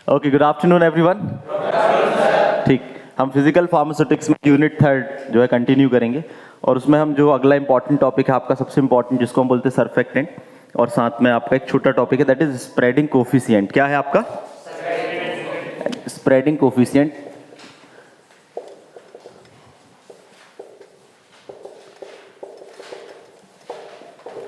Okay, good afternoon everyone. ठीक, हम physical pharmaceutics में यूनिट 3 जो है कंटिन्यू करेंगे और उसमें हम जो अगला इंपॉर्टेंट टॉपिक है आपका, सबसे इंपॉर्टेंट, जिसको हम बोलते हैं सर्फेक्टेंट, और साथ में आपका एक छोटा टॉपिक है दैट इज स्प्रेडिंग कोफिशिएंट। क्या है आपका? Spreading coefficient.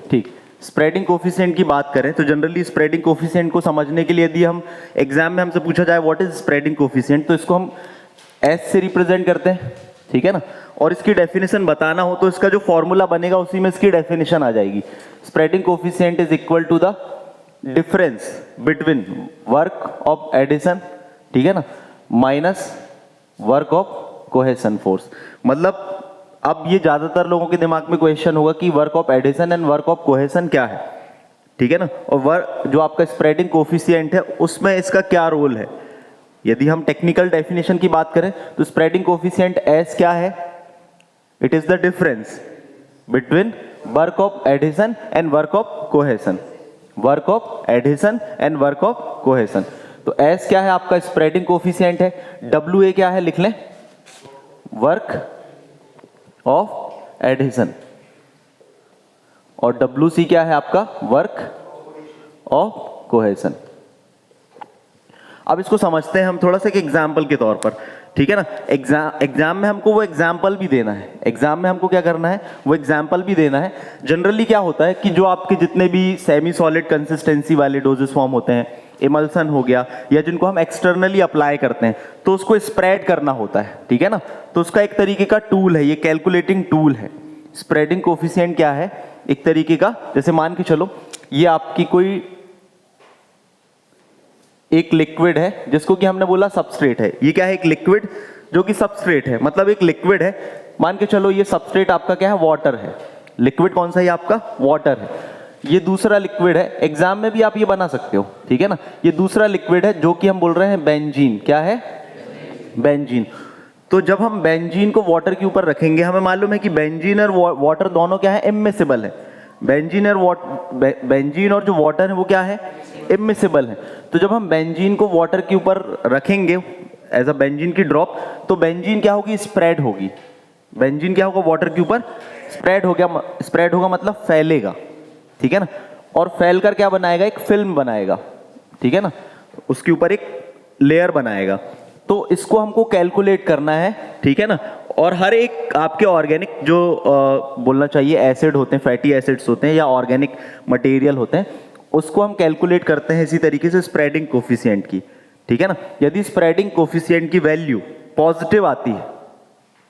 ठीक, स्प्रेडिंग कोफिशिएंट की बात करें तो जनरली स्प्रेडिंग कोफिशिएंट को समझने के लिए यदि हम एग्जाम में हमसे पूछा जाए व्हाट इज स्प्रेडिंग कोफिशिएंट, तो इसको हम एस से रिप्रेजेंट करते हैं, ठीक है ना। और इसकी डेफिनेशन बताना हो तो इसका जो फॉर्मूला बनेगा उसी में इसकी डेफिनेशन आ जाएगी। Spreading coefficient is equal to the difference between work of adhesion, ठीक है ना, minus work of cohesion force. मतलब अब ये ज्यादातर लोगों के दिमाग में क्वेश्चन होगा कि work of adhesion and work of cohesion क्या है, ठीक है ना, और वर्क जो आपका स्प्रेडिंग कोफिशिएंट है उसमें इसका क्या रोल है। यदि हम टेक्निकल डेफिनेशन की बात करें तो स्प्रेडिंग कोफिशिएंट एस क्या है? It is the difference between work of adhesion and work of cohesion. Work of adhesion and work of cohesion. तो एस क्या है आपका? स्प्रेडिंग कोफिशिएंट है। डब्ल्यू ए क्या है? लिख लें, वर्क ऑफ एडिशन। और डब्ल्यू सी क्या है आपका? Work of cohesion. अब इसको समझते हैं हम थोड़ा सा एक एग्जाम्पल के तौर पर, ठीक है ना। एग्जाम में हमको वो एग्जाम्पल भी देना है। एग्जाम में हमको क्या करना है? वो एग्जाम्पल भी देना है। जनरली क्या होता है कि जो आपके जितने भी सेमी सॉलिड कंसिस्टेंसी वाले डोजेस फॉर्म होते हैं, इमल्सन हो गया, या जिनको हम एक्सटर्नली अप्लाई करते हैं, तो उसको स्प्रेड करना होता है, ठीक है ना। तो उसका एक तरीके का टूल है, ये कैलकुलेटिंग टूल है। स्प्रेडिंग कोफिशिएंट क्या है? एक तरीके का, जैसे मान के चलो ये आपकी कोई एक लिक्विड है जिसको कि हमने बोला सबस्ट्रेट है। ये क्या है? एक लिक्विड जो कि सबस्ट्रेट है, मतलब एक लिक्विड है। मान के चलो ये सबस्ट्रेट आपका क्या है? वाटर है। लिक्विड कौन सा है आपका? वाटर है। ये दूसरा लिक्विड है, एग्जाम में भी आप ये बना सकते हो, ठीक है ना। ये दूसरा लिक्विड है जो कि हम बोल रहे हैं बेंजीन। क्या है? बेंजीन। तो जब हम बेंजीन को वाटर के ऊपर रखेंगे, हमें मालूम है कि बेंजीन और वाटर दोनों क्या है? इमिसिबल है। बेंजीन और जो वाटर है वो क्या है? इमिसिबल है। तो जब हम बेंजीन को वाटर के ऊपर रखेंगे एज अ बेंजीन की ड्रॉप, तो बेंजीन क्या होगी? स्प्रेड होगी। बेंजीन क्या होगा? वाटर के ऊपर स्प्रेड हो गया। स्प्रेड होगा मतलब फैलेगा, ठीक है ना। और फैलकर क्या बनाएगा? एक फिल्म बनाएगा, ठीक है ना, उसके ऊपर एक लेयर बनाएगा। तो इसको हमको कैलकुलेट करना है, ठीक है ना। और हर एक आपके ऑर्गेनिक जो बोलना चाहिए एसिड होते हैं, फैटी एसिड्स होते हैं या ऑर्गेनिक मटेरियल होते हैं, उसको हम कैलकुलेट करते हैं इसी तरीके से स्प्रेडिंग कोफिशिएंट की, ठीक है ना। यदि स्प्रेडिंग कोफिशिएंट की वैल्यू पॉजिटिव आती है,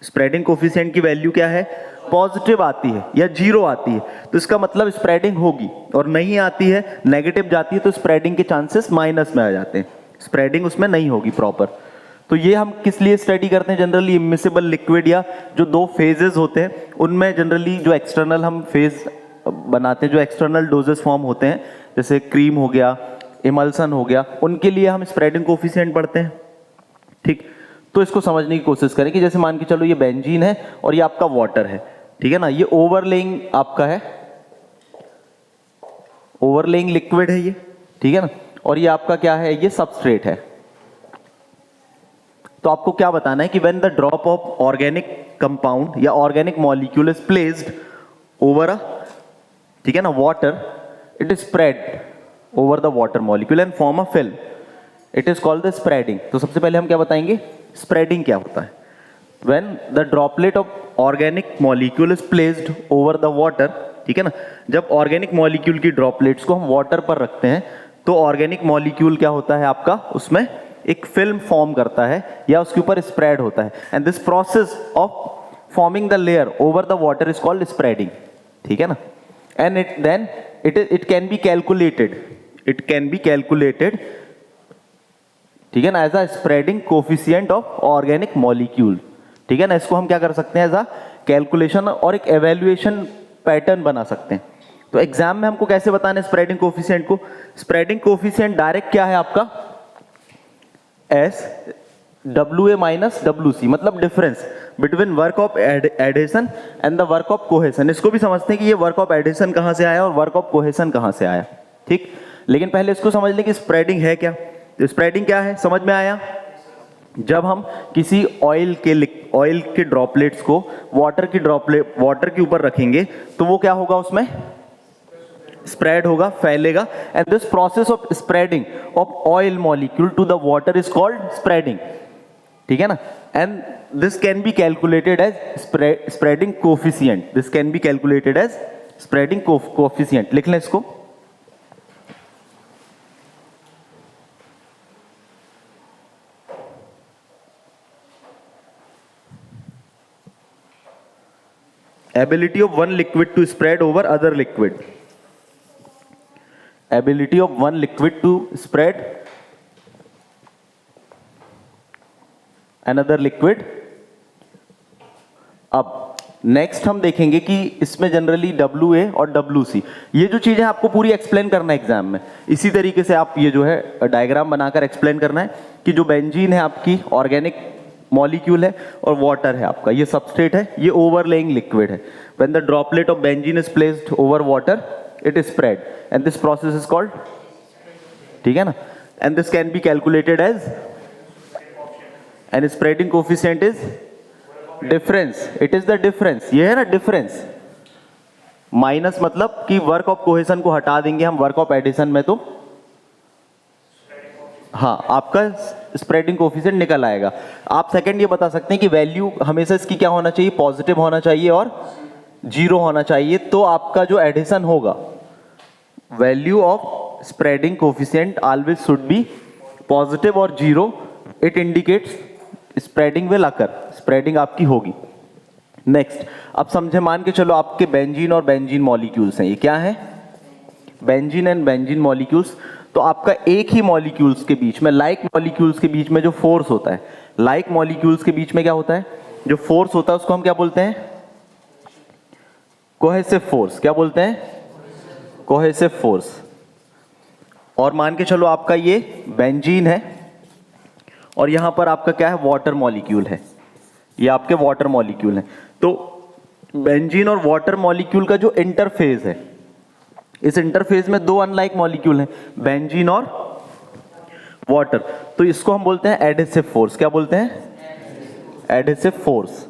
स्प्रेडिंग कोफिशिएंट की वैल्यू क्या है? पॉजिटिव आती है या जीरो आती है, तो इसका मतलब स्प्रेडिंग होगी। और नहीं आती है, नेगेटिव जाती है, तो स्प्रेडिंग के चांसेस माइनस में आ जाते हैं। स्प्रेडिंग उसमें नहीं होगी प्रॉपर। तो ये हम किस लिए स्टडी करते हैं? जनरली इमिसिबल लिक्विड या जो दो फेजेस होते हैं उनमें जनरली जो एक्सटर्नल हम फेज बनाते हैं, जो एक्सटर्नल डोजेस फॉर्म होते हैं, जैसे क्रीम हो गया, इमल्सन हो गया, उनके लिए हम स्प्रेडिंग कोफिशिएंट पढ़ते हैं, ठीक। तो इसको समझने की कोशिश करें कि जैसे मान के चलो ये बेंजीन है और ये आपका वाटर है, ठीक है ना। ये ओवरलेइंग आपका है, ओवरलेइंग लिक्विड है ये, ठीक है ना। और ये आपका क्या है? ये सबस्ट्रेट है। तो आपको क्या बताना है कि when the drop of organic compound या organic molecule is placed over a, ठीक है ना, water, it is spread over the water molecule and form a film. It is called the spreading. तो सबसे पहले हम क्या बताएंगे? स्प्रेडिंग क्या होता है? When the droplet of organic molecule is placed over the water, ठीक है ना। जब ऑर्गेनिक मॉलिक्यूल की ड्रॉपलेट्स को हम वाटर पर रखते हैं तो ऑर्गेनिक मॉलिक्यूल क्या होता है आपका? उसमें एक फिल्म फॉर्म करता है या उसके ऊपर स्प्रेड होता है। And this process of forming the layer over the water is called spreading, ठीक है ना। And it can be calculated, ठीक है ना, as a spreading coefficient of organic molecule, ठीक है ना। इसको हम क्या कर सकते हैं? एज अ कैलकुलेशन और एक एवेल्युएशन पैटर्न बना सकते हैं। तो एग्जाम में हमको कैसे बताना है स्प्रेडिंग कोफिशिएंट को? स्प्रेडिंग कोफिशिएंट डायरेक्ट क्या है आपका? S W A minus W C, मतलब difference between work of adhesion and the work of cohesion. इसको भी समझते हैं कि ये वर्क ऑफ एडिशन कहां से आया और वर्क ऑफ कोहेशन कहां से आया, ठीक। लेकिन पहले इसको समझ लें कि स्प्रेडिंग है क्या। तो स्प्रेडिंग क्या है, समझ में आया? जब हम किसी ऑयल के ड्रॉपलेट्स को वाटर के ऊपर रखेंगे तो वो क्या होगा, उसमें स्प्रेड होगा, फैलेगा। And this process of spreading of oil molecule to the water is called spreading, ठीक है ना। And this can be calculated as spreading coefficient, this can be calculated as spreading coefficient. लिख लें इसको। Ability of one liquid to spread over other liquid. Ability of one liquid to spread another liquid. अब next हम देखेंगे कि इसमें generally WA और WC, ये जो चीजें आपको पूरी एक्सप्लेन करना है एग्जाम में। इसी तरीके से आप ये जो है डायग्राम बनाकर एक्सप्लेन करना है कि जो बेंजीन है आपकी ऑर्गेनिक मॉलिक्यूल है और वाटर है आपका, ये सबस्ट्रेट है, ये ओवरलेइंग लिक्विड है। When the droplet of benzene is placed over water it is spread and this process is called, ठीक है ना। And this can be calculated as, and spreading coefficient is difference, it is the difference, ये है ना difference. Minus मतलब कि work of cohesion को हटा देंगे हम वर्क ऑफ एडिशन में, तो हाँ आपका स्प्रेडिंग कोफिशिएंट निकल आएगा। आप सेकंड ये बता सकते हैं कि वैल्यू हमेशा इसकी क्या होना चाहिए, पॉजिटिव होना चाहिए और जीरो होना चाहिए, तो आपका जो एडिशन होगा, value of spreading coefficient always should be positive और zero, it indicates spreading will occur, spreading आपकी होगी। नेक्स्ट, अब समझे, मान के चलो आपके बेंजीन और बेंजीन मॉलिक्यूल्स हैं, ये क्या है, बेंजीन एंड बेंजीन मॉलिक्यूल्स। तो आपका एक ही मॉलिक्यूल्स के बीच में, लाइक मॉलिक्यूल्स के बीच में जो फोर्स होता है, लाइक मॉलिक्यूल्स के बीच में क्या होता है, जो फोर्स होता है उसको हम क्या बोलते हैं, कोहेसिव फोर्स। क्या बोलते हैं, कोहेसिव फोर्स। और मान के चलो आपका ये बेंजीन है और यहां पर आपका क्या है, वाटर मॉलिक्यूल है, ये आपके वाटर मॉलिक्यूल हैं। तो बेंजीन और वाटर मॉलिक्यूल का जो इंटरफेस है, इस इंटरफेस में दो अनलाइक मॉलिक्यूल हैं, बेंजीन और वाटर, तो इसको हम बोलते हैं एडहेसिव फोर्स। क्या बोलते हैं, एडहेसिव फोर्स।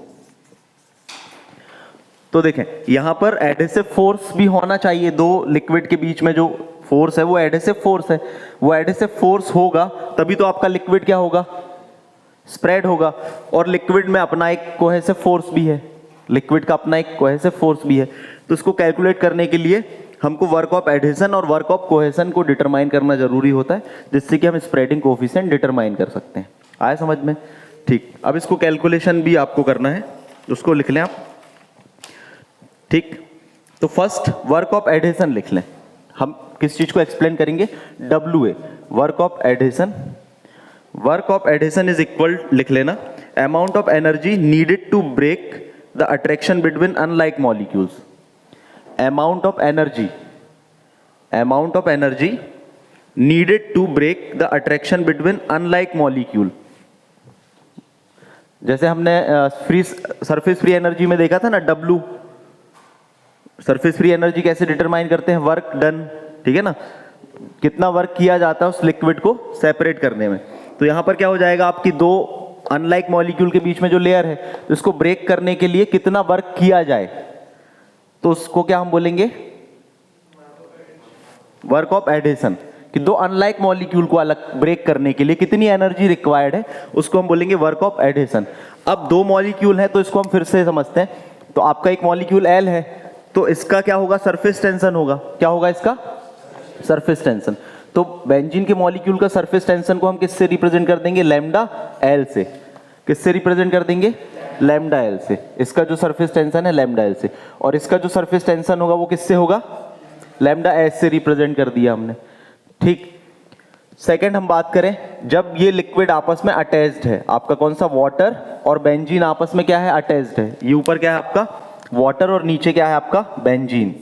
तो देखें यहां पर एडहेसिव फोर्स भी होना चाहिए, दो लिक्विड के बीच में जो फोर्स है वो एडहेसिव फोर्स है, वो एडहेसिव फोर्स होगा तभी तो आपका लिक्विड क्या होगा, स्प्रेड होगा। और लिक्विड में अपना एक कोहेसिव फोर्स भी है, लिक्विड का अपना एक कोहेसिव फोर्स भी है। तो इसको कैलकुलेट करने के लिए हमको वर्क ऑफ एडिशन और वर्क ऑफ कोहेशन को डिटरमाइन करना जरूरी होता है, जिससे कि हम स्प्रेडिंग कोफिशिएंट डिटरमाइन कर सकते हैं। आया समझ में? ठीक, अब इसको कैलकुलेशन भी आपको करना है, उसको लिख लें आप। ठीक, तो फर्स्ट वर्क ऑफ एडिशन लिख लें। हम किस चीज को एक्सप्लेन करेंगे, WA, work of adhesion. Work of adhesion is equal, लिख लेना, amount of energy needed to break the attraction between unlike molecules. amount of energy needed to break the attraction between unlike molecule। जैसे हमने surface free energy में देखा था ना, W, surface free energy कैसे determine करते हैं, वर्क डन, ठीक है ना, कितना वर्क किया जाता है उस लिक्विड को सेपरेट करने में। तो यहां पर क्या हो जाएगा, आपकी दो अनलाइक मॉलिक्यूल के बीच में जो लेयर है, तो इसको ब्रेक करने के लिए कितना वर्क किया जाए, तो उसको क्या हम बोलेंगे, वर्क ऑफ एडिशन। कि दो अनलाइक मॉलिक्यूल को अलग ब्रेक करने के लिए कितनी एनर्जी रिक्वायर्ड है, उसको हम बोलेंगे वर्क ऑफ एडिशन। अब दो मॉलिक्यूल है तो इसको हम फिर से समझते हैं। तो आपका एक मॉलिक्यूल L है, तो इसका क्या होगा, सरफेस टेंशन होगा। क्या होगा इसका, सरफेस टेंशन। तो बेंजीन के मॉलिक्यूल का सरफेस टेंशन को हम किससे रिप्रेजेंट कर देंगे, लैम्डा L से। किससे रिप्रेजेंट कर देंगे, लैम्डा L से। इसका जो सरफेस टेंशन है लैम्डा L से, और इसका जो सरफेस टेंशन होगा वो किससे होगा, लैम्डा S से रिप्रेजेंट कर दिया हमने। ठीक, सेकंड हम बात करें, जब ये लिक्विड आपस में अटैच्ड है, आपका कौन सा, वाटर और बेंजीन आपस में क्या है, अटैच्ड है। ये ऊपर क्या है आपका वाटर और नीचे क्या है आपका बेंजीन।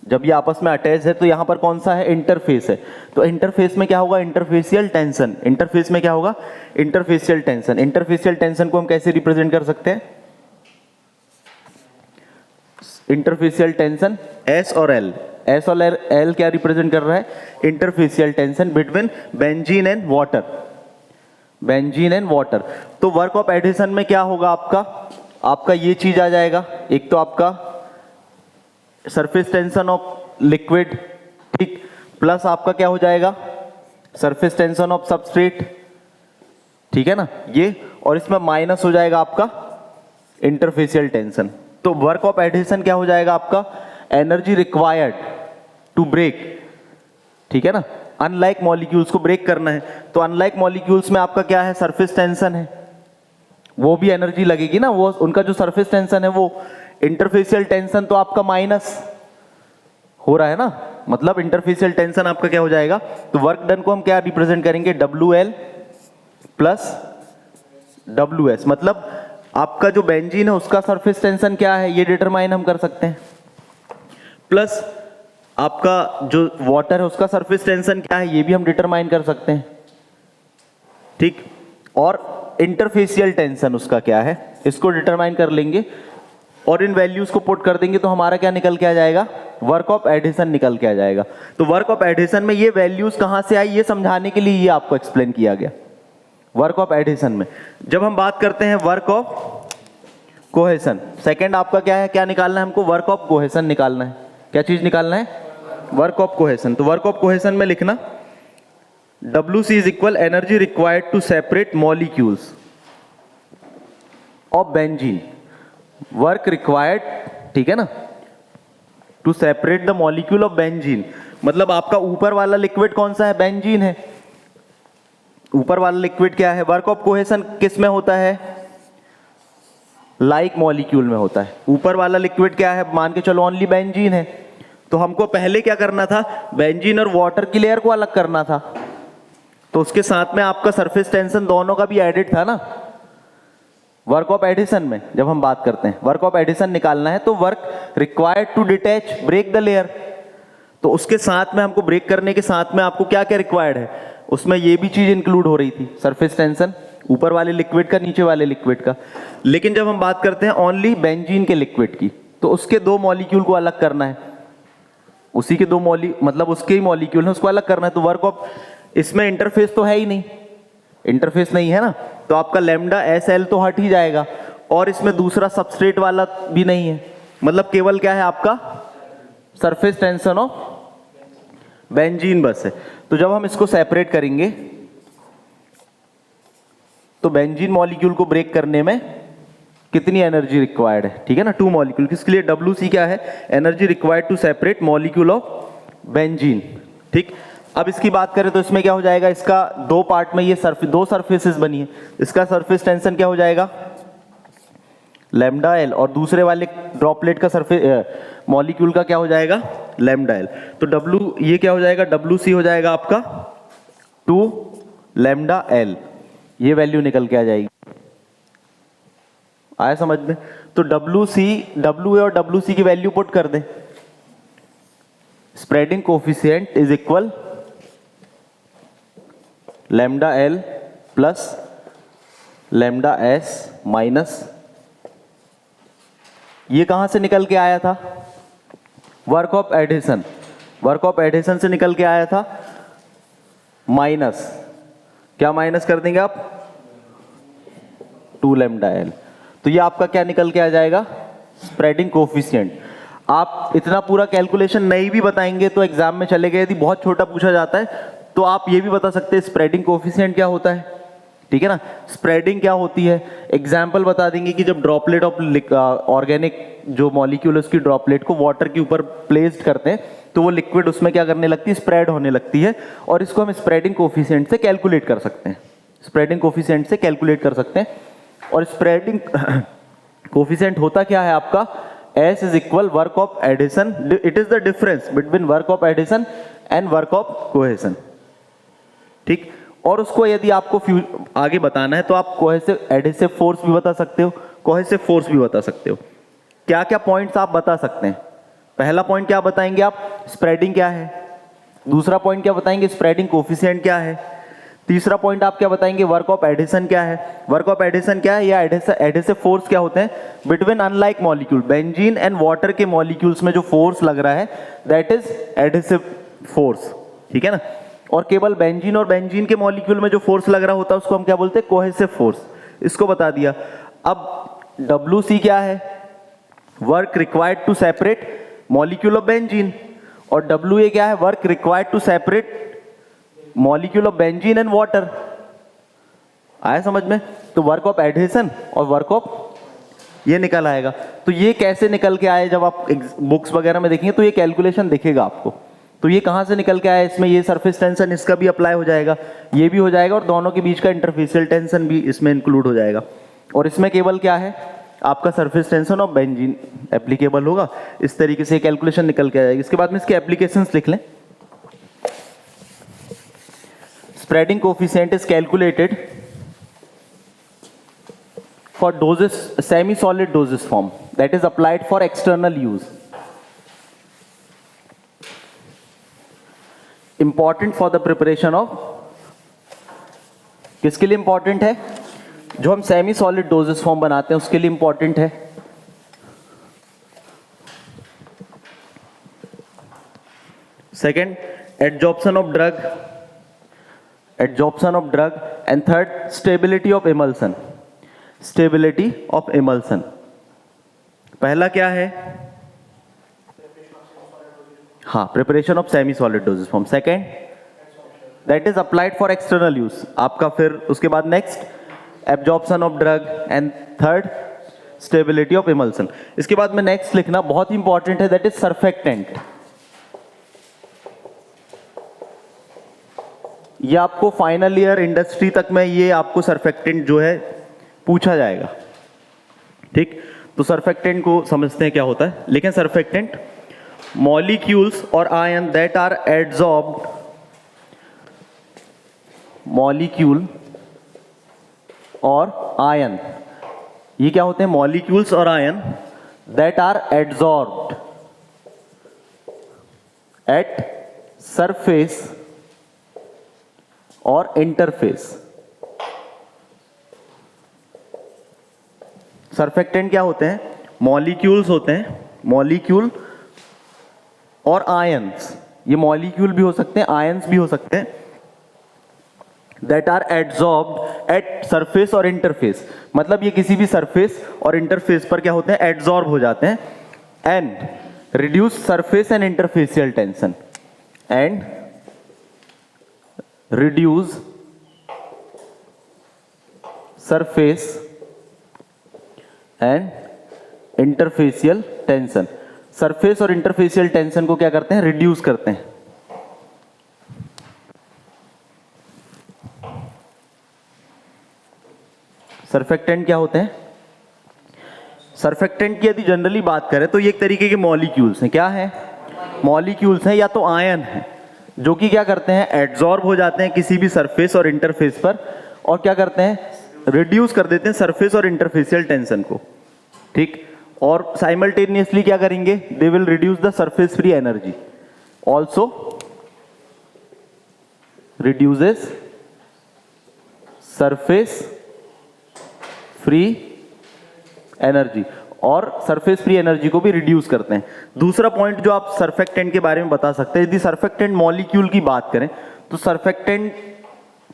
जब ये आपस में अटैच है तो यहां पर कौन सा है, इंटरफेस है। तो इंटरफेस में क्या होगा, इंटरफेसियल टेंशन। इंटरफेस में क्या होगा, इंटरफेसियल टेंशन। इंटरफेसियल टेंशन को हम कैसे रिप्रेजेंट कर सकते हैं, इंटरफेसियल टेंशन S और L। एस और एल क्या रिप्रेजेंट कर रहा है? Interfacial tension between benzene and water, benzene and water. तो वर्क ऑफ एडिशन में क्या होगा आपका ये चीज आ जाएगा, एक तो आपका सरफेस टेंशन ऑफ लिक्विड, ठीक, प्लस आपका क्या हो जाएगा? सरफेस टेंशन ऑफ सबस्ट्रेट, ठीक है ना ये, और इसमें माइनस हो जाएगा आपका इंटरफेसियल टेंशन। तो वर्क ऑफ एडिशन क्या हो जाएगा आपका? एनर्जी रिक्वायर्ड टू ब्रेक, ठीक है ना, अनलाइक मॉलिक्यूल्स को ब्रेक करना है। तो अनलाइक मॉलिक्यूल्स में आपका क्या है? सरफेस टेंशन है, वो भी एनर्जी लगेगी ना, वो उनका जो सरफेस टेंशन है वो। इंटरफेसियल टेंशन तो आपका माइनस हो रहा है ना, मतलब इंटरफेसियल टेंशन आपका क्या हो जाएगा? तो वर्क डन को हम क्या रिप्रेजेंट करेंगे? WL प्लस WS, मतलब आपका जो बेंजीन है उसका सरफेस टेंशन क्या है ये डिटरमाइन हम कर सकते हैं, प्लस आपका जो वाटर है उसका सरफेस टेंशन क्या है ये भी हम डिटरमाइन कर सकते हैं, ठीक, और इंटरफेसियल टेंशन उसका क्या है इसको डिटरमाइन कर लेंगे, और इन वैल्यूज को पुट कर देंगे तो हमारा क्या निकल के आ जाएगा? वर्क ऑफ एडिशन निकल के आ जाएगा। तो वर्क ऑफ एडिशन में ये वैल्यूज कहां से आई ये समझाने के लिए ये आपको एक्सप्लेन किया गया। वर्क ऑफ एडिशन में जब हम बात करते हैं वर्क ऑफ कोहेशन, सेकंड आपका क्या है, क्या निकालना है हमको? वर्क ऑफ कोहेशन निकालना है। क्या चीज निकालना है? Work of cohesion. तो वर्क ऑफ कोहेशन में लिखना WC is equal energy required to separate molecules of benzene, work required, ठीक है ना, to separate the molecule of benzene. मतलब आपका ऊपर वाला लिक्विड कौन सा है? बेंजीन है। ऊपर वाला लिक्विड क्या है? वर्क ऑफ कोहेशन किस में होता है? लाइक मॉलिक्यूल में होता है। ऊपर वाला लिक्विड क्या है? मान के चलो ओनली बेंजीन है। तो हमको पहले क्या करना था? बेंजीन और वाटर की लेयर को अलग करना था, तो उसके साथ में आपका सरफेस टेंशन दोनों का भी एडिड था ना। वर्क ऑफ एडिशन में जब हम बात करते हैं वर्क ऑफ एडिशन निकालना है तो work required to detach break the layer, तो उसके साथ में हमको ब्रेक करने के साथ में आपको क्या क्या रिक्वायर्ड है? उसमें ये भी चीज इंक्लूड हो रही थी, सरफेस टेंशन ऊपर वाले लिक्विड का, नीचे वाले लिक्विड का। लेकिन जब हम बात करते हैं ओनली बेंजीन के लिक्विड की, तो उसके दो मॉलिक्यूल को अलग करना है, उसी के दो मतलब उसके ही मॉलिक्यूल है उसको अलग करना है। तो वर्क ऑफ, इसमें इंटरफेस तो है ही नहीं, इंटरफेस नहीं है ना, तो आपका लैम्डा SL तो हट ही जाएगा, और इसमें दूसरा सबस्ट्रेट वाला भी नहीं है, मतलब केवल क्या है आपका? सरफेस टेंशन ऑफ बेंजीन बस है। तो जब हम इसको सेपरेट करेंगे तो बेंजीन मॉलिक्यूल को ब्रेक करने में कितनी एनर्जी रिक्वायर्ड है, ठीक है ना, 2 मॉलिक्यूल। किसके लिए? WC क्या है? Energy required to separate molecule of benzene, ठीक। अब इसकी बात करें तो इसमें क्या हो जाएगा? इसका दो पार्ट में ये दो सरफेसेस बनी है, इसका सरफेस टेंशन क्या हो जाएगा? लैम्डा L, और दूसरे वाले ड्रॉपलेट का सरफेस मॉलिक्यूल का क्या हो जाएगा? Lambda L। तो W ये क्या हो जाएगा? WC हो जाएगा आपका 2 लैम्डा L, ये वैल्यू निकल के आ जाएगी। आया समझ में? तो WA और WC की वैल्यू पुट कर दें। Spreading coefficient is equal lambda L plus lambda S minus, ये कहां से निकल के आया था? Work of adhesion, work of adhesion से निकल के आया था, माइनस, क्या माइनस कर देंगे आप? 2 लैम्डा L। तो ये आपका क्या निकल के आ जाएगा? Spreading coefficient. आप इतना पूरा कैलकुलेशन नहीं भी बताएंगे तो एग्जाम में चले गए, यदि बहुत छोटा पूछा जाता है तो आप ये भी बता सकते हैं स्प्रेडिंग कोफिशिएंट क्या होता है, ठीक है ना। स्प्रेडिंग क्या होती है? एग्जाम्पल बता देंगे कि जब ड्रॉपलेट ऑफ ऑर्गेनिक जो मॉलिक्यूल है उसकी ड्रॉपलेट को वाटर के ऊपर प्लेस्ड करते हैं तो वो लिक्विड उसमें क्या करने लगती है? स्प्रेड होने लगती है, और इसको हम स्प्रेडिंग कोफिशिएंट से कैलकुलेट कर सकते हैं, स्प्रेडिंग कोफिशिएंट से कैलकुलेट कर सकते हैं। और स्प्रेडिंग कोफिशिएंट होता क्या है आपका? S is equal work of adhesion, it is the difference between work of adhesion and work of cohesion, ठीक। और उसको यदि आपको आगे बताना है तो आप कोहेसिव एडिसिव फोर्स भी बता सकते हो, कोहेसिव फोर्स भी बता सकते हो। क्या क्या पॉइंट्स आप बता सकते हैं? पहला पॉइंट क्या बताएंगे आप? स्प्रेडिंग क्या है। दूसरा पॉइंट क्या बताएंगे? स्प्रेडिंग कोफिशिएंट क्या है। तीसरा पॉइंट आप क्या बताएंगे, वर्क ऑफ एडिशन क्या है। वर्क ऑफ एडिशन क्या है, या एडिसिव फोर्स क्या होते हैं between unlike molecule, benzene and water के मॉलिक्यूल्स में जो फोर्स लग रहा है दैट इज एडिसिव फोर्स, ठीक है ना। और केवल बेंजीन और बेंजीन के मॉलिक्यूल में जो फोर्स लग रहा होता है उसको हम क्या बोलते हैं, कोहेसिव फोर्स, इसको बता दिया। अब WC क्या है, work required to separate molecule of benzene, और WA क्या है, work required to separate molecule of benzene and water. आया समझ में। तो वर्क ऑफ एडहेशन और वर्क ऑफ ये निकल आएगा। तो ये कैसे निकल के आए, जब आप बुक्स वगैरह में देखेंगे तो ये कैलकुलेशन दिखेगा आपको। तो ये कहां से निकल के आया, इसमें ये सरफेस टेंशन इसका भी अप्लाई हो जाएगा, ये भी हो जाएगा, और दोनों के बीच का इंटरफेसियल टेंशन भी इसमें इंक्लूड हो जाएगा। और इसमें केवल क्या है, आपका surface tension of benzene applicable होगा। इस तरीके से कैलकुलेशन निकल के आएगी। इसके बाद में इसके एप्लीकेशंस लिख लें। Spreading coefficient is calculated for doses, semi-solid dosage form that is applied for external use. Important for the preparation of, किसके लिए important है, जो हम सेमी सॉलिड डोजेस फॉर्म बनाते हैं उसके लिए इंपॉर्टेंट है। Second, adsorption of drug, adsorption of drug, and third, stability of emulsion, stability of emulsion. पहला क्या है, हाँ, preparation of semi solid doses form. Second, that is applied for external use आपका। फिर उसके बाद next, absorption of drug, and third, stability of emulsion. इसके बाद में नेक्स्ट लिखना बहुत ही इंपॉर्टेंट है, दैट इज सर्फेक्टेंट। ये आपको फाइनल ईयर इंडस्ट्री तक में ये आपको सर्फेक्टेंट जो है पूछा जाएगा, ठीक। तो सर्फेक्टेंट को समझते हैं क्या होता है। लेकिन सर्फेक्टेंट मॉलिक्यूल्स और ion that are adsorbed, molecule और आयन, ये क्या होते हैं, मॉलिक्यूल्स और ion that are adsorbed at surface और इंटरफेस। सर्फेक्टेंट क्या होते हैं, मॉलिक्यूल्स होते हैं, मॉलिक्यूल और आयंस, ये मॉलिक्यूल भी हो सकते हैं, आयंस भी हो सकते हैं, that are adsorbed at surface और इंटरफेस। मतलब ये किसी भी सरफेस और इंटरफेस पर क्या होते हैं, एड्सॉर्ब हो जाते हैं, and reduce surface and interfacial tension, and reduce surface and interfacial tension। Surface और इंटरफेसियल टेंशन को क्या करते हैं, रिड्यूस करते हैं। सर्फेक्टेंट क्या होते हैं, सर्फेक्टेंट की यदि जनरली बात करें तो ये एक तरीके के मॉलिक्यूल्स हैं। क्या है, मॉलिक्यूल्स हैं या तो आयन है, जो कि क्या करते हैं, एड्सॉर्ब हो जाते हैं किसी भी सरफेस और इंटरफेस पर, और क्या करते हैं, रिड्यूस कर देते हैं सरफेस और इंटरफेसियल टेंशन को, ठीक। और साइमल्टेनियसली क्या करेंगे, they will reduce the surface free energy, also reduces surface free energy, और सरफेस फ्री एनर्जी को भी रिड्यूस करते हैं। दूसरा पॉइंट जो आप सर्फेक्टेंट के बारे में बता सकते हैं, यदि सर्फेक्टेंट मॉलिक्यूल की बात करें तो सर्फेक्टेंट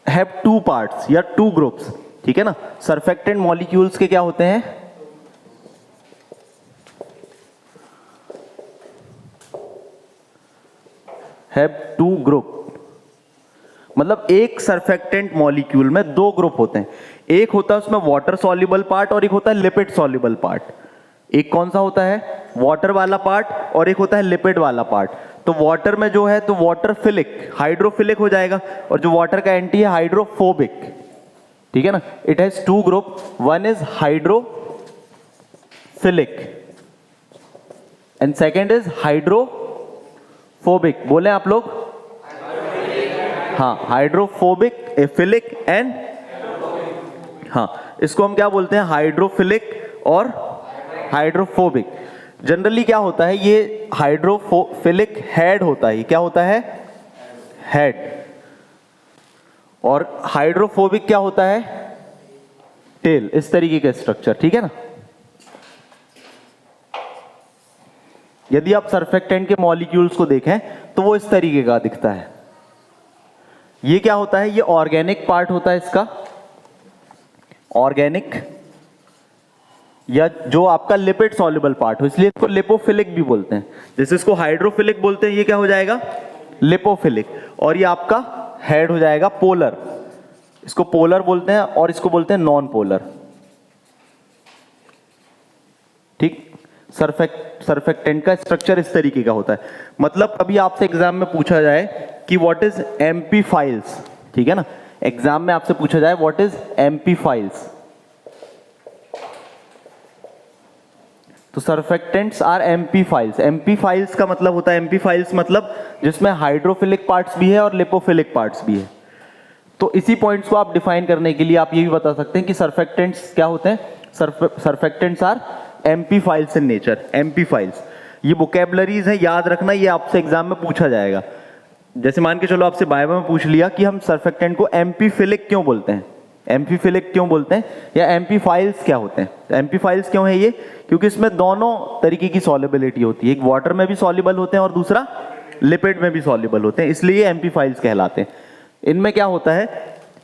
हैव टू पार्ट्स या टू ग्रुप्स, ठीक है ना। सर्फेक्टेंट मॉलिक्यूल्स के क्या होते हैं, हैव टू ग्रुप, मतलब एक सर्फेक्टेंट मॉलिक्यूल में दो ग्रुप होते हैं। एक होता है उसमें वाटर सॉल्युबल पार्ट और एक होता है लिपिड सॉल्युबल पार्ट। एक कौन सा होता है, वाटर वाला पार्ट, और एक होता है लिपिड वाला पार्ट। तो वाटर में जो है तो वाटर फिलिक, हाइड्रोफिलिक हो जाएगा, और जो वाटर का एंटी है हाइड्रोफोबिक, ठीक है ना। It has two group, one is hydrophilic and second is hydrophobic. बोले आप लोग, हाँ, हाइड्रोफोबिक, फिलिक एंड, हाँ, इसको हम क्या बोलते हैं, हाइड्रोफिलिक और हाइड्रोफोबिक। जनरली क्या होता है, ये हाइड्रोफिलिक हेड होता है, क्या होता है, हेड, और हाइड्रोफोबिक क्या होता है, टेल, इस तरीके का स्ट्रक्चर, ठीक है ना। यदि आप सर्फेक्टेंट के मॉलिक्यूल्स को देखें तो वो इस तरीके का दिखता है। ये क्या होता है, ये ऑर्गेनिक पार्ट होता है इसका, ऑर्गेनिक, या जो आपका लिपिड सॉल्युबल पार्ट हो, इसलिए इसको लिपोफिलिक भी बोलते हैं। जैसे इसको हाइड्रोफिलिक बोलते हैं, ये क्या हो जाएगा, लिपोफिलिक। और ये आपका हेड हो जाएगा पोलर, इसको पोलर बोलते हैं, और इसको बोलते हैं नॉन पोलर, ठीक। सर्फेक्टेंट का स्ट्रक्चर इस तरीके का होता है। मतलब कभी आपसे एग्जाम में पूछा जाए कि व्हाट इज एमपी फाइल्स, ठीक है ना, एग्जाम में आपसे पूछा जाए व्हाट इज एमपी फाइल्स, तो surfactants are amphiphiles. Amphiphiles का मतलब होता है, एमपी फाइल्स मतलब जिसमें हाइड्रोफिलिक पार्ट्स भी है और लिपोफिलिक पार्ट्स भी है। तो इसी पॉइंट्स को आप डिफाइन करने के लिए आप ये भी बता सकते हैं कि सर्फेक्टेंट्स क्या होते हैं, surfactants are amphiphiles in nature. Amphiphiles ये वोकेबलरीज है, याद रखना, ये आपसे एग्जाम में पूछा जाएगा। जैसे मान के चलो आपसे बायो में पूछ लिया कि हम सर्फेक्टेंट को एम्फीफिलिक क्यों बोलते हैं, एम्फीफिलिक क्यों बोलते हैं, या एमपी फाइल्स क्या होते हैं। एमपी फाइल्स क्यों है ये, क्योंकि इसमें दोनों तरीके की सॉल्युबिलिटी होती है, एक वाटर में भी सॉल्युबल होते हैं और दूसरा लिपिड में भी सॉल्युबल होते हैं, इसलिए एमपी फाइल्स कहलाते हैं। इनमें क्या होता है,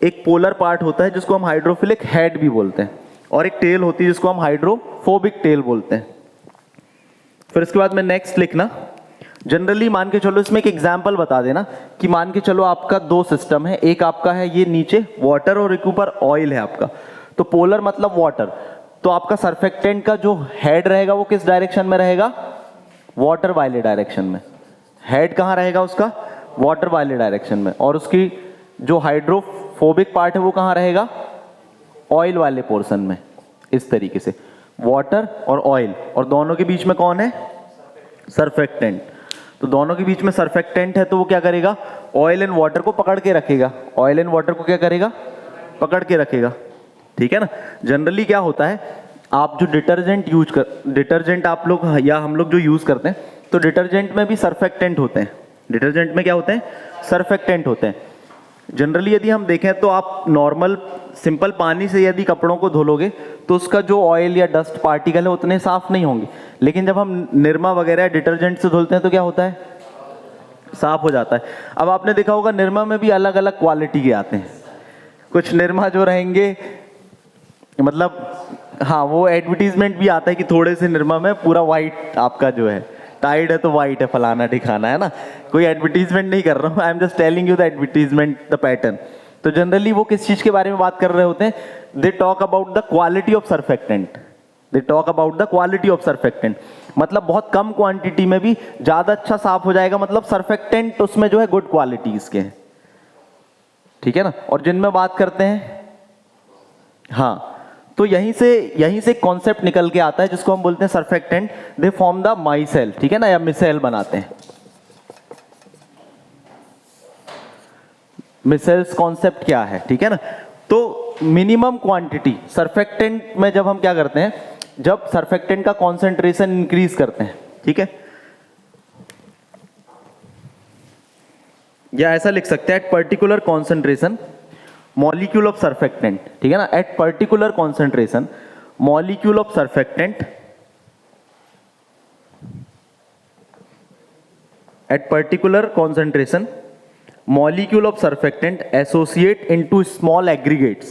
एक पोलर पार्ट होता है जिसको हम हाइड्रोफिलिक हेड भी बोलते हैं, और एक टेल होती है जिसको हम हाइड्रोफोबिक टेल बोलते हैं। फिर इसके बाद में नेक्स्ट लिखना, जनरली मान के चलो इसमें एक एग्जांपल बता देना कि मान के चलो आपका दो सिस्टम है, एक आपका है ये नीचे वाटर और एक ऊपर ऑयल है आपका। तो पोलर मतलब वाटर, तो आपका सर्फेक्टेंट का जो हेड रहेगा वो किस डायरेक्शन में रहेगा, वाटर वाले डायरेक्शन में। हेड कहाँ रहेगा उसका, वाटर वाले डायरेक्शन में, और उसकी जो हाइड्रोफोबिक पार्ट है वो कहाँ रहेगा, ऑयल वाले पोर्शन में। इस तरीके से वाटर और ऑयल, और दोनों के बीच में कौन है, सर्फेक्टेंट। तो दोनों के बीच में सर्फेक्टेंट है तो वो क्या करेगा, ऑयल एंड वाटर को पकड़ के रखेगा, ऑयल एंड वाटर को क्या करेगा, पकड़ के रखेगा, ठीक है ना। जनरली क्या होता है, आप जो डिटर्जेंट आप लोग या हम लोग जो यूज करते हैं, तो डिटर्जेंट में भी सर्फेक्टेंट होते हैं, डिटर्जेंट में क्या होते हैं, सर्फेक्टेंट होते हैं। जनरली यदि हम देखें तो आप नॉर्मल सिंपल पानी से यदि कपड़ों को धोलोगे तो उसका जो ऑयल या डस्ट पार्टिकल है उतने साफ नहीं होंगे, लेकिन जब हम निरमा वगैरह डिटर्जेंट से धुलते हैं तो क्या होता है, साफ हो जाता है। अब आपने देखा होगा निरमा में भी अलग अलग क्वालिटी के आते हैं, कुछ निरमा जो रहेंगे मतलब, हाँ वो एडवर्टीजमेंट भी आता है कि थोड़े से निरमा में पूरा वाइट आपका जो है, टाइड है तो वाइट है, फलाना ठिकाना है ना, कोई एडवर्टीजमेंट नहीं कर रहा हूँ, I am just telling you the advertisement the pattern. तो जनरली वो किस चीज के बारे में बात कर रहे होते हैं, they talk about the quality of surfactant, they talk about the quality of surfactant. मतलब बहुत कम क्वांटिटी में भी ज्यादा अच्छा साफ हो जाएगा, मतलब सर्फेक्टेंट उसमें जो है गुड क्वालिटीज के हैं, ठीक है ना। और जिनमें बात करते हैं, हाँ, तो यहीं से कॉन्सेप्ट निकल के आता है जिसको हम बोलते हैं surfactant, they form the myself, ठीक है ना, या मिसेल बनाते हैं। मिसेल्स कॉन्सेप्ट क्या है, ठीक है ना। तो मिनिमम क्वांटिटी सर्फेक्टेंट में जब हम क्या करते हैं, जब सर्फेक्टेंट का कॉन्सेंट्रेशन इंक्रीज करते हैं, ठीक है, या ऐसा लिख सकते हैं at particular concentration molecule of surfactant, ठीक है ना, at particular concentration molecule of surfactant, at particular concentration molecule of surfactant associate into small aggregates,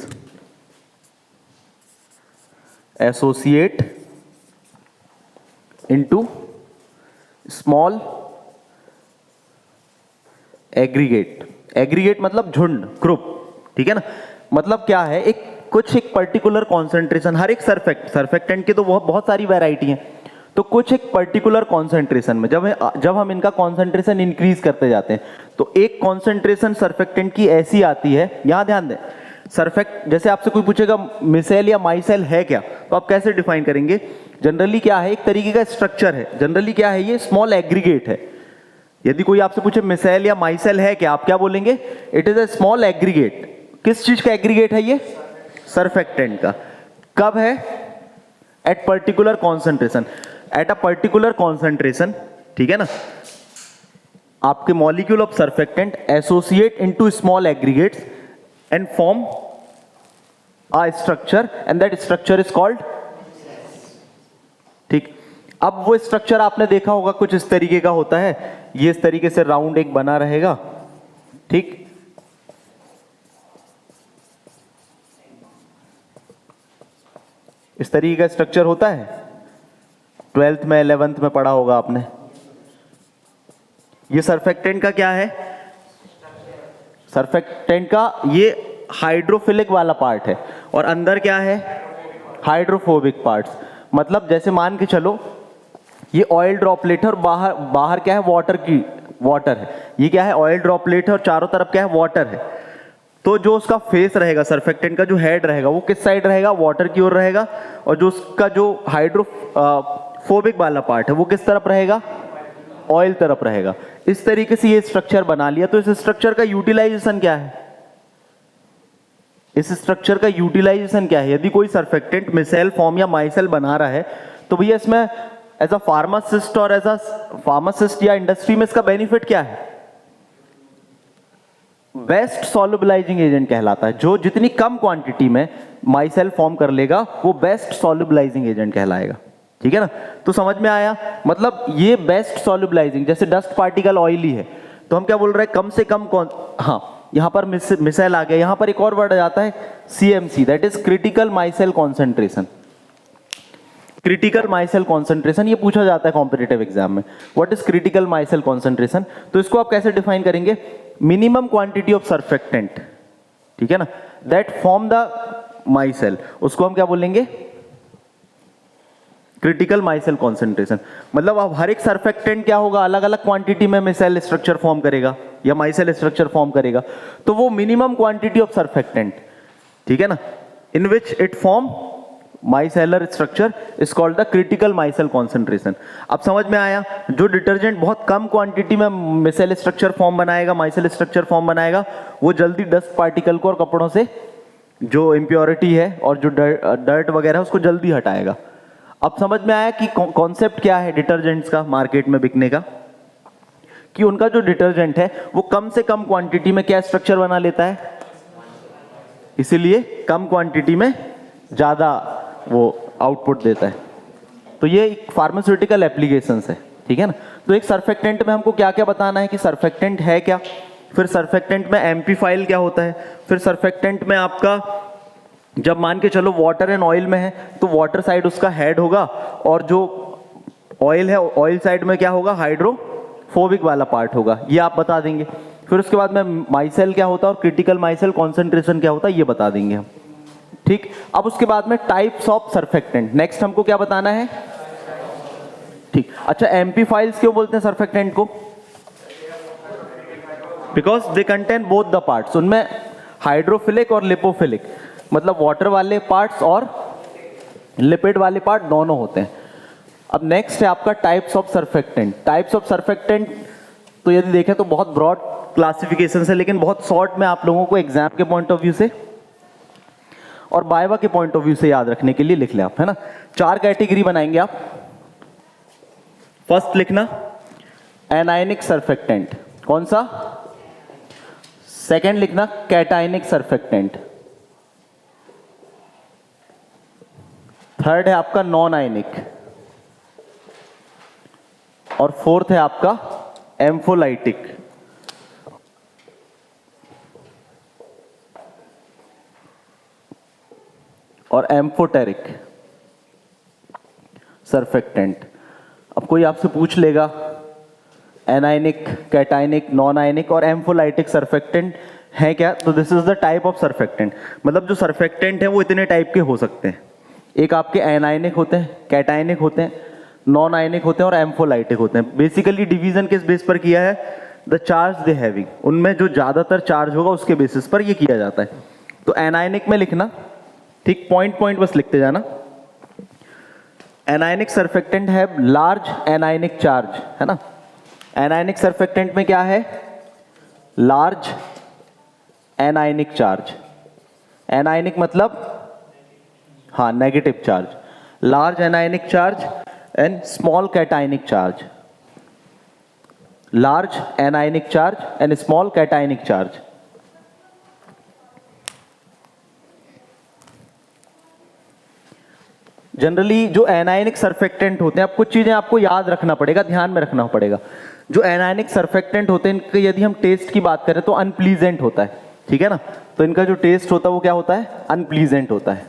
associate into small aggregate, aggregate मतलब झुंड, ग्रुप, ठीक है ना। मतलब क्या है, एक पर्टिकुलर कॉन्सेंट्रेशन, हर एक सर्फेक्टेंट की तो बहुत सारी वैरायटी है, तो कुछ एक पर्टिकुलर कॉन्सेंट्रेशन में जब हम इनका कॉन्सेंट्रेशन इंक्रीज करते जाते हैं तो एक कॉन्सेंट्रेशन सर्फेक्टेंट की ऐसी आती है, यहां ध्यान दें, जैसे आपसे कोई पूछेगा मिसेल या माइसेल है क्या, तो आप कैसे डिफाइन करेंगे। जनरली क्या है, एक तरीके का स्ट्रक्चर है, जनरली क्या है, ये स्मॉल एग्रीगेट है। यदि कोई आपसे पूछे मिसेल या माइसेल है क्या, आप क्या बोलेंगे, it is a small aggregate. किस चीज का एग्रीगेट है ये, सर्फेक्टेंट का। कब है, at particular concentration, at a particular concentration, ठीक है ना, आपके molecule of surfactant associate into small aggregates and form a structure and that structure is called, ठीक। अब वो स्ट्रक्चर आपने देखा होगा कुछ इस तरीके का होता है, ये इस तरीके से राउंड एक बना रहेगा, ठीक। इस तरीके का स्ट्रक्चर होता है, 12th में 11th में पढ़ा होगा आपने। ये सरफेक्टेंट का क्या है? सरफेक्टेंट का ये हाइड्रोफिलिक वाला पार्ट है और अंदर क्या है? Hydrophobic parts. मतलब जैसे मान के चलो ये ऑयल ड्रॉपलेट है और बाहर क्या है? वाटर है। ये क्या है? ऑयल ड्रॉपलेट है और चारों तरफ क्या है? वाटर है। तो जो उसका फेस रहेगा, सरफेक्टेंट का जो हेड रहेगा, वो किस साइड रहेगा? वाटर की ओर रहेगा। और जो उसका जो हाइड्रोफोबिक वाला पार्ट है वो किस तरफ रहेगा? ऑयल तरफ रहेगा। इस तरीके से ये स्ट्रक्चर बना लिया। तो इस स्ट्रक्चर का यूटिलाइजेशन क्या है? इस स्ट्रक्चर का यूटिलाइजेशन क्या है? यदि कोई सरफेक्टेंट मिसेल फॉर्म या माइसेल बना रहा है तो भैया इसमें एज अ फार्मासिस्ट और एज अ फार्मासिस्ट या इंडस्ट्री में इसका बेनिफिट क्या है? बेस्ट सॉल्युबलाइजिंग एजेंट कहलाता है। जो जितनी कम क्वांटिटी में माइसेल फॉर्म कर लेगा वो बेस्ट सॉल्युबलाइजिंग एजेंट कहलाएगा, ठीक है ना। तो समझ में आया? मतलब ये बेस्ट सॉल्युबलाइजिंग, जैसे डस्ट पार्टिकल ऑयली है तो हम क्या बोल रहे हैं? कम से कम हाँ, यहां पर मिसाइल आ गया। यहां पर एक और वर्ड आ जाता है CMC, that is critical micelle concentration. Critical micelle concentration ये पूछा जाता है कॉम्पिटिटिव एग्जाम में, what is critical micelle concentration. तो इसको आप कैसे डिफाइन करेंगे? मिनिमम क्वांटिटी ऑफ सर्फेक्टेंट, ठीक है ना, दैट फॉर्म द माइसेल, उसको हम क्या बोलेंगे? Critical micelle concentration. मतलब अब हर एक सर्फेक्टेंट क्या होगा? अलग अलग क्वांटिटी में मिसेल स्ट्रक्चर फॉर्म करेगा या माइसेल स्ट्रक्चर फॉर्म करेगा। तो वो मिनिमम क्वांटिटी ऑफ सर्फेक्टेंट, ठीक है ना, in which it form micellar structure is called the critical micelle concentration. अब समझ में आया? जो डिटर्जेंट बहुत कम क्वांटिटी में मिसेल स्ट्रक्चर फॉर्म बनाएगा, माइसेल स्ट्रक्चर फॉर्म बनाएगा, वो जल्दी डस्ट पार्टिकल को और कपड़ों से जो इम्प्योरिटी है और जो डर्ट वगैरह है उसको जल्दी हटाएगा। अब समझ में आया कि कॉन्सेप्ट क्या है डिटर्जेंट्स का मार्केट में बिकने का? कि उनका जो डिटर्जेंट है वो कम से कम क्वांटिटी में क्या स्ट्रक्चर बना लेता है, इसीलिए कम क्वांटिटी में ज्यादा वो आउटपुट देता है। तो ये एक फार्मास्यूटिकल एप्लीकेशंस है, ठीक है ना। तो एक सर्फेक्टेंट में हमको क्या क्या बताना है कि सर्फेक्टेंट है क्या, फिर सर्फेक्टेंट में एम्पीफाइल क्या होता है, फिर सर्फेक्टेंट में आपका जब मान के चलो वाटर एंड ऑयल में है तो वाटर साइड उसका हेड होगा और जो ऑयल है ऑयल साइड में क्या होगा? हाइड्रोफोबिक वाला पार्ट होगा, ये आप बता देंगे। फिर उसके बाद में माइसेल क्या होता है और क्रिटिकल माइसेल कॉन्सेंट्रेशन क्या होता है ये बता देंगे हम, ठीक। अब उसके बाद में टाइप्स ऑफ सर्फेक्टेंट, नेक्स्ट हमको क्या बताना है, ठीक। अच्छा, एम्पीफाइल्स क्यों बोलते हैं सर्फेक्टेंट को? Because they contain both the parts, उनमें हाइड्रोफिलिक और लिपोफिलिक, मतलब वाटर वाले पार्ट्स और लिपिड वाले पार्ट दोनों होते हैं। अब नेक्स्ट है आपका types of surfactant. Types of surfactant तो यदि देखें तो बहुत ब्रॉड क्लासिफिकेशन है, लेकिन बहुत शॉर्ट में आप लोगों को एग्जाम के पॉइंट ऑफ व्यू से और बायवा के पॉइंट ऑफ व्यू से याद रखने के लिए लिख ले आप, है ना। 4 कैटेगरी बनाएंगे आप। फर्स्ट लिखना एनायनिक सर्फेक्टेंट, कौन सा? सेकंड लिखना कैटायनिक सर्फेक्टेंट। थर्ड है आपका नॉन आयनिक और फोर्थ है आपका एम्फोलाइटिक। और एम्फोटेरिक सर्फेक्टेंट। अब कोई आपसे पूछ लेगा एनायनिक, कैटायनिक, नॉन आयनिक और एम्फोलाइटिक सर्फेक्टेंट है क्या, तो this is the type of surfactant. मतलब जो सर्फेक्टेंट है वो इतने टाइप के हो सकते हैं। एक आपके एनायनिक होते हैं, कैटायनिक होते हैं, नॉन आयनिक होते हैं और एम्फोलाइटिक होते हैं। बेसिकली डिवीजन किस बेस पर किया है? द चार्ज दे हैविंग, उनमें जो ज्यादातर चार्ज होगा उसके बेसिस पर ये किया जाता है। तो एनायनिक में लिखना, ठीक, पॉइंट पॉइंट बस लिखते जाना। एनायनिक सर्फेक्टेंट है लार्ज एनायनिक चार्ज, है ना। एनायनिक सर्फेक्टेंट में क्या है? Large anionic charge. एनायनिक मतलब हाँ negative charge, large anionic charge and small cationic charge. Large anionic charge and small cationic charge. Generally जो एनायनिक सर्फेक्टेंट होते हैं, अब कुछ चीजें आपको याद रखना पड़ेगा, ध्यान में रखना पड़ेगा। जो एनायनिक सर्फेक्टेंट होते हैं इनके यदि हम टेस्ट की बात करें तो अनप्लीजेंट होता है, ठीक है ना। तो इनका जो टेस्ट होता है वो क्या होता है, अनप्लीजेंट होता है।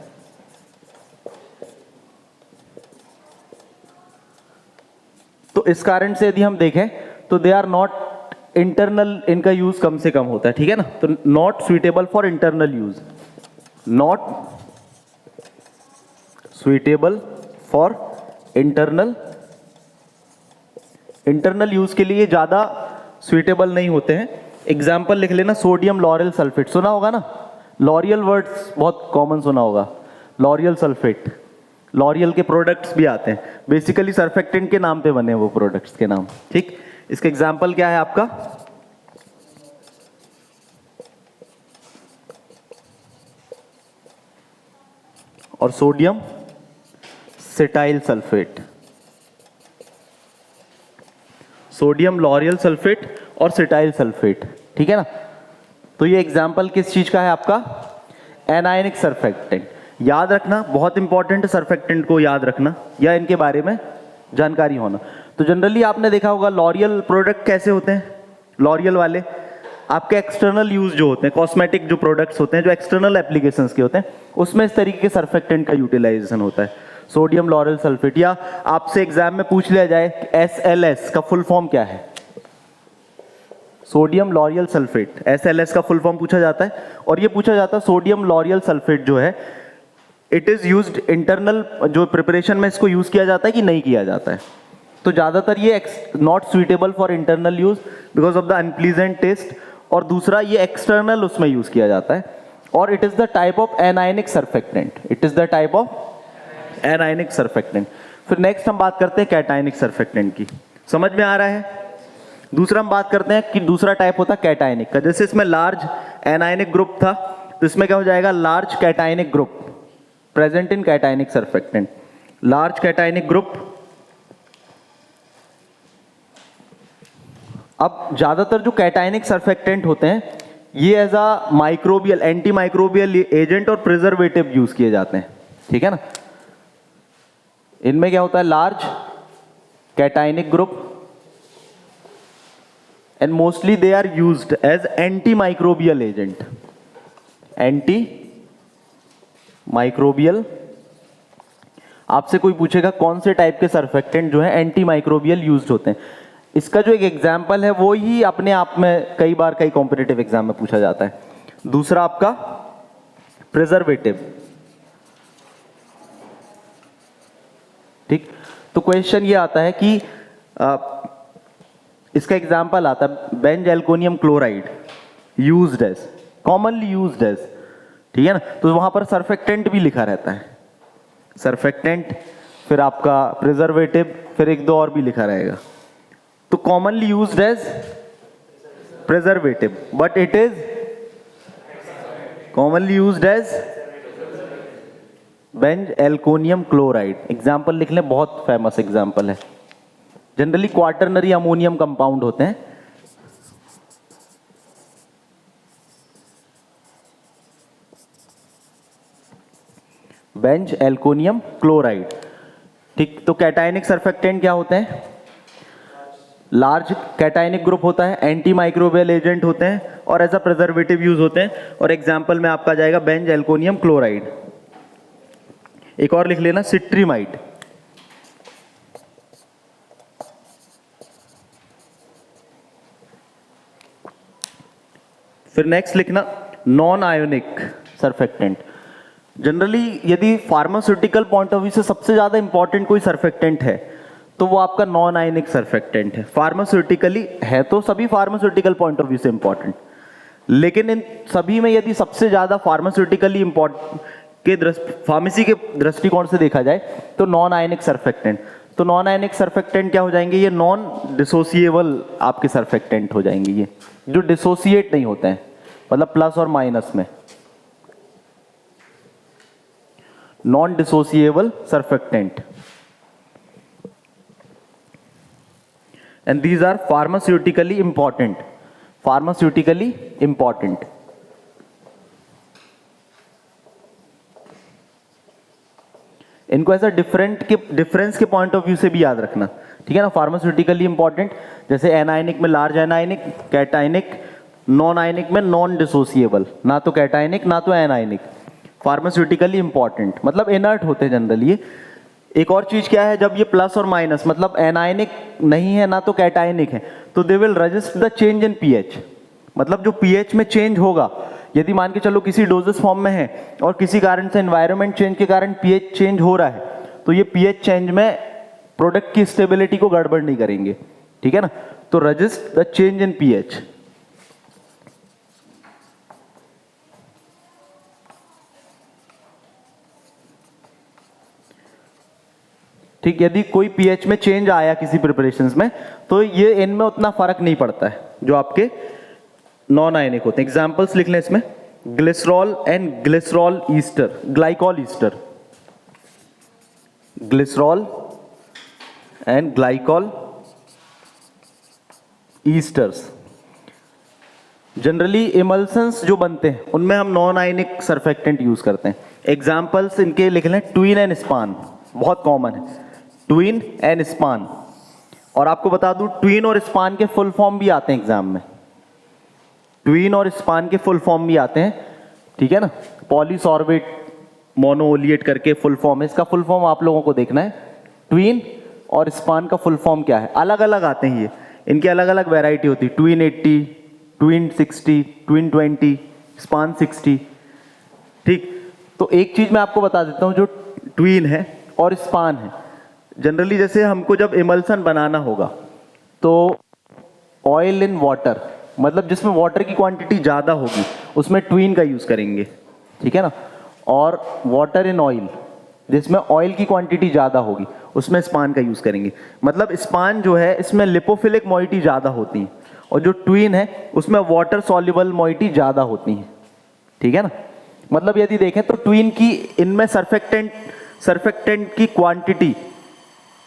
तो इस कारण से यदि हम देखें तो दे आर नॉट इंटरनल, इनका यूज कम से कम होता है, ठीक है ना। तो not suitable for internal use, not suitable for internal use के लिए ज्यादा सुइटेबल नहीं होते हैं। एग्जाम्पल लिख लेना, सोडियम लॉरियल सल्फेट, सुना होगा ना, लॉरियल वर्ड्स बहुत कॉमन सुना होगा, लॉरियल सल्फेट, लॉरियल के प्रोडक्ट्स भी आते हैं, बेसिकली सर्फेक्टेंट के नाम पे बने वो प्रोडक्ट्स के नाम, ठीक। इसका एग्जाम्पल क्या है आपका, और sodium cetyl sulphate, sodium lauryl sulphate और सेटाइल सल्फेट, ठीक है ना। तो ये एग्जाम्पल किस चीज का है आपका, एनायनिक सर्फेक्टेंट। याद रखना, बहुत इंपॉर्टेंट है सर्फेक्टेंट को याद रखना या इनके बारे में जानकारी होना। तो जनरली आपने देखा होगा लॉरियल प्रोडक्ट कैसे होते हैं, लॉरियल वाले आपके एक्सटर्नल यूज जो होते हैं, कॉस्मेटिक जो प्रोडक्ट्स होते हैं, जो एक्सटर्नल एप्लीकेशंस के होते हैं, उसमें इस तरीके के सर्फेक्टेंट का यूटिलाइजेशन होता है, सोडियम लॉरियल सल्फेट। या आपसे एग्जाम में पूछ लिया जाए SLS का फुल फॉर्म क्या है, सोडियम लॉरियल सल्फेट, SLS का फुल फॉर्म पूछा जाता है। और ये पूछा जाता है सोडियम लॉरियल सल्फेट जो है इट इज यूज्ड इंटरनल, जो प्रिपरेशन में इसको यूज किया जाता है कि नहीं किया जाता है। तो ज्यादातर ये not suitable for internal use because of the unpleasant taste, और दूसरा ये एक्सटर्नल उसमें यूज किया जाता है। और it is the type of anionic surfactant, it is the type of anionic surfactant. फिर नेक्स्ट हम बात करते हैं कैटायनिक सर्फेक्टेंट की, समझ में आ रहा है। दूसरा हम बात करते हैं कि दूसरा टाइप होता है कैटायनिक का। जैसे इसमें लार्ज एनायनिक ग्रुप था तो इसमें क्या हो जाएगा, large cationic group present in cationic surfactant, large cationic group. अब ज्यादातर जो कैटायनिक सर्फेक्टेंट होते हैं ये as a microbial, antimicrobial agent और प्रिजर्वेटिव यूज किए जाते हैं, ठीक है ना। इनमें क्या होता है, large cationic group and mostly they are used as antimicrobial agent, antimicrobial। आपसे कोई पूछेगा कौन से टाइप के सर्फेक्टेंट जो है एंटीमाइक्रोबियल यूज्ड होते हैं, इसका जो एक एग्जांपल है वो ही अपने आप में कई बार कई कॉम्पिटिटिव एग्जाम में पूछा जाता है। दूसरा आपका प्रिजर्वेटिव, ठीक। तो क्वेश्चन ये आता है कि इसका एग्जाम्पल आता है benzalkonium chloride used as, commonly used as, ठीक है ना। तो वहां पर सर्फेक्टेंट भी लिखा रहता है, सर्फेक्टेंट, फिर आपका प्रिजर्वेटिव, फिर एक दो और भी लिखा रहेगा। तो commonly used as preservative but it is commonly used as benzalkonium chloride. Example लिख लें, बहुत फेमस एग्जाम्पल है। जनरली क्वार्टरनरी अमोनियम कंपाउंड होते हैं, बेंज एल्कोनियम क्लोराइड, ठीक। तो कैटायनिक सर्फेक्टेंट क्या होते हैं, लार्ज कैटायनिक ग्रुप होता है, एंटी माइक्रोबियल एजेंट होते हैं और एज अ प्रिजर्वेटिव यूज होते हैं। और एग्जाम्पल में आपका जाएगा बेंज एल्कोनियम क्लोराइड। एक और लिख लेना, सिट्रीमाइड, फिर नेक्स्ट लिखना नॉन आयोनिक सर्फेक्टेंट। जनरली यदि फार्मास्यूटिकल पॉइंट ऑफ व्यू से सबसे ज्यादा इंपॉर्टेंट कोई सर्फेक्टेंट है तो वो आपका नॉन आयोनिक सर्फेक्टेंट है। फार्मास्यूटिकली है तो सभी फार्मास्यूटिकल पॉइंट ऑफ व्यू से इंपॉर्टेंट, लेकिन इन सभी में यदि सबसे ज्यादा फार्मास्यूटिकली इंपॉर्टेंट के फार्मेसी के दृष्टिकोण से देखा जाए तो नॉन आयोनिक सर्फेक्टेंट। तो नॉन आयोनिक सर्फेक्टेंट क्या हो जाएंगे, ये नॉन डिसोसिएबल आपके सर्फेक्टेंट हो जाएंगे, ये जो डिसोसिएट नहीं होते हैं, मतलब प्लस और माइनस में, non dissociable surfactant. And these are pharmaceutically important, pharmaceutically important. इनको ऐसा डिफरेंस के पॉइंट ऑफ व्यू से भी याद रखना, ठीक है ना। फार्मास्यूटिकली इंपॉर्टेंट, जैसे एनायनिक में large anionic, cationic, non ionic में नॉन डिसोसिएबल, ना तो कैटायनिक ना तो एनायनिक। फार्मास्यूटिकली इंपॉर्टेंट मतलब इनर्ट होते हैं जनरली ये। एक और चीज क्या है, जब ये प्लस और माइनस मतलब एनायनिक नहीं है ना तो कैटायनिक है, तो they will resist the change in pH. मतलब जो पीएच में चेंज होगा, यदि मान के चलो किसी डोजेस फॉर्म में है और किसी कारण से एनवायरनमेंट चेंज के कारण पीएच चेंज हो रहा है, तो ये पीएच चेंज में प्रोडक्ट की स्टेबिलिटी को गड़बड़ नहीं करेंगे, ठीक है ना। तो resist the change in pH. ठीक, यदि कोई पीएच में चेंज आया किसी प्रिपरेशंस में, तो ये इनमें उतना फर्क नहीं पड़ता है जो आपके नॉन आयनिक होते हैं। एग्जांपल्स लिख लें इसमें, glycerol and glycerol ester, glycol ester, glycerol and glycol esters. Generally emulsions जो बनते हैं उनमें हम नॉन आयनिक सर्फेक्टेंट यूज करते हैं। एग्जांपल्स इनके लिख लें, ट्विन एंड स्पान, बहुत कॉमन है, ट्विन एंड स्पान। और आपको बता दूं, ट्विन और स्पान के फुल फॉर्म भी आते हैं एग्जाम में, ट्विन और स्पान के फुल फॉर्म भी आते हैं, ठीक है ना। पॉलीसॉर्बेट मोनोओलिएट करके फुल फॉर्म है, इसका फुल फॉर्म आप लोगों को देखना है। ट्विन और स्पान का फुल फॉर्म क्या है, अलग अलग आते हैं ये, इनकी अलग अलग वैरायटी होती है, ट्विन 80, ट्विन 60, ट्विन 20, स्पान 60। ठीक, तो एक चीज मैं आपको बता देता हूं, जो ट्विन है और स्पान है, जनरली जैसे हमको जब इमल्सन बनाना होगा तो ऑयल इन वाटर, मतलब जिसमें वाटर की क्वांटिटी ज़्यादा होगी उसमें ट्विन का यूज़ करेंगे, ठीक है ना। और वाटर इन ऑयल, जिसमें ऑयल की क्वांटिटी ज़्यादा होगी उसमें स्पान का यूज़ करेंगे। मतलब स्पान जो है इसमें लिपोफिलिक मॉइटी ज़्यादा होती है, और जो ट्विन है उसमें वाटर सॉल्युबल मॉइटी ज़्यादा होती है, ठीक है ना। मतलब यदि देखें तो ट्विन की इनमें सर्फेक्टेंट की क्वांटिटी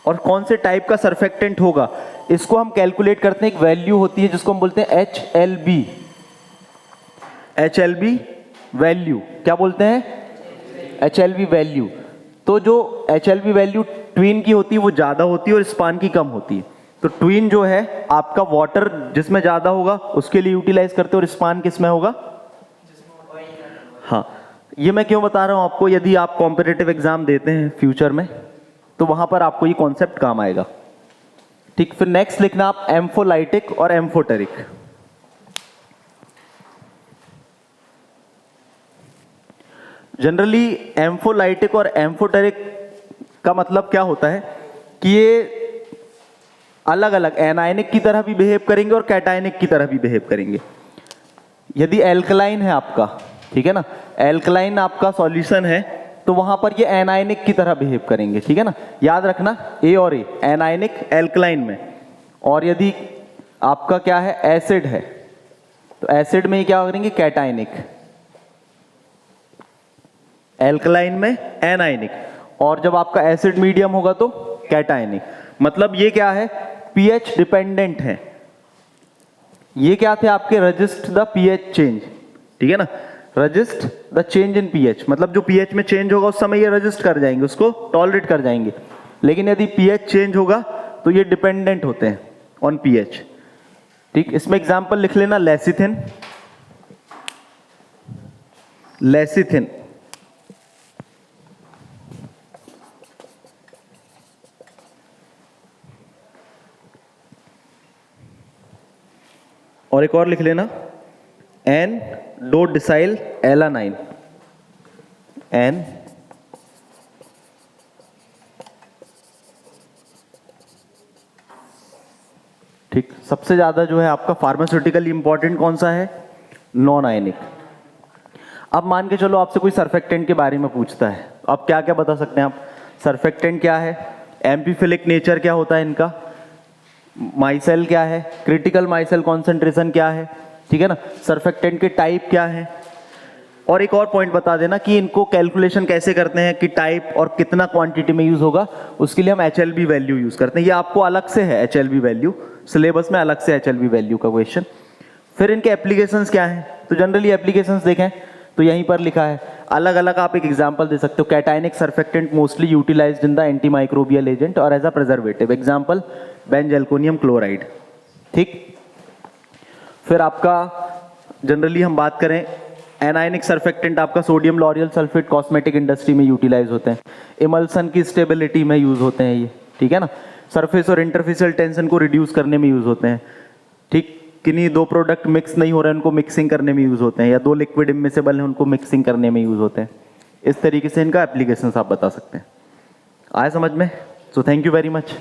और कौन से टाइप का सर्फेक्टेंट होगा इसको हम कैलकुलेट करते हैं। एक वैल्यू होती है जिसको हम बोलते हैं HLB, HLB वैल्यू, क्या बोलते हैं, HLB वैल्यू। तो जो HLB वैल्यू ट्विन की होती है वो ज़्यादा होती है और स्पान की कम होती है। तो ट्विन जो है आपका वाटर जिसमें ज़्यादा होगा उसके लिए यूटिलाइज करते हैं, और स्पान किस में होगा। हाँ, ये मैं क्यों बता रहा हूँ आपको, यदि आप कॉम्पिटिटिव एग्जाम देते हैं फ्यूचर में तो वहां पर आपको ये कॉन्सेप्ट काम आएगा। ठीक, फिर नेक्स्ट लिखना आप एम्फोलाइटिक और एम्फोटेरिक। जनरली एम्फोलाइटिक और एम्फोटेरिक का मतलब क्या होता है कि ये अलग अलग एनायनिक की तरह भी बिहेव करेंगे और कैटायनिक की तरह भी बिहेव करेंगे। यदि एल्कलाइन है आपका, ठीक है ना, एल्कलाइन आपका सॉल्यूशन है तो वहां पर ये एनायनिक की तरह बिहेव करेंगे, ठीक है ना। याद रखना ए और ए, एनायनिक एल्कलाइन में। और यदि आपका क्या है, एसिड है, तो एसिड में ये क्या करेंगे, कैटायनिक, एल्कलाइन में एनायनिक, और जब आपका एसिड मीडियम होगा तो कैटायनिक। मतलब ये क्या है, पीएच डिपेंडेंट है। ये क्या थे आपके, रजिस्ट द पीएच चेंज, ठीक है ना, resist the change in pH. मतलब जो पीएच में चेंज होगा उस समय ये रजिस्ट कर जाएंगे, उसको टॉलरेट कर जाएंगे। लेकिन यदि पीएच चेंज होगा तो ये डिपेंडेंट होते हैं ऑन पीएच। ठीक, इसमें एग्जांपल लिख लेना, लेसिथिन, लेसिथिन, और एक और लिख लेना, N dodecyl alanine, N ठीक। सबसे ज्यादा जो है आपका फार्मास्यूटिकली इंपॉर्टेंट कौन सा है, नॉन आयनिक। अब मान के चलो आपसे कोई सर्फेक्टेंट के बारे में पूछता है, आप क्या क्या बता सकते हैं आप, सर्फेक्टेंट क्या है, एम्फीफिलिक नेचर क्या होता है इनका, माइसेल क्या है, क्रिटिकल माइसेल कॉन्सेंट्रेशन क्या है, ठीक है ना, सर्फेक्टेंट के टाइप क्या है। और एक और पॉइंट बता देना कि इनको कैलकुलेशन कैसे करते हैं, कि टाइप और कितना क्वांटिटी में यूज होगा, उसके लिए हम HLB वैल्यू यूज करते हैं। ये आपको अलग से है HLB वैल्यू, सिलेबस में अलग से HLB वैल्यू का क्वेश्चन। फिर इनके एप्लीकेशंस क्या हैं, तो जनरली एप्लीकेशंस देखें तो यहीं पर लिखा है, अलग अलग आप एक एग्जांपल दे सकते हो। Cationic surfactant mostly utilised in the antimicrobial agent और as a preservative, example benzalkonium chloride. ठीक, फिर आपका जनरली हम बात करें एनायनिक सर्फेक्टेंट, आपका sodium lauryl sulphate cosmetic industry में यूटिलाइज होते हैं, इमल्सन की स्टेबिलिटी में यूज होते हैं ये, ठीक है ना। सरफेस और इंटरफेसियल टेंशन को रिड्यूस करने में यूज होते हैं। ठीक, किन्हीं दो प्रोडक्ट मिक्स नहीं हो रहे हैं उनको मिक्सिंग करने में यूज होते हैं, या दो लिक्विड इमिसेबल हैं उनको मिक्सिंग करने में यूज होते हैं। इस तरीके से इनका एप्लीकेशन आप बता सकते हैं। आया समझ में? So thank you very much.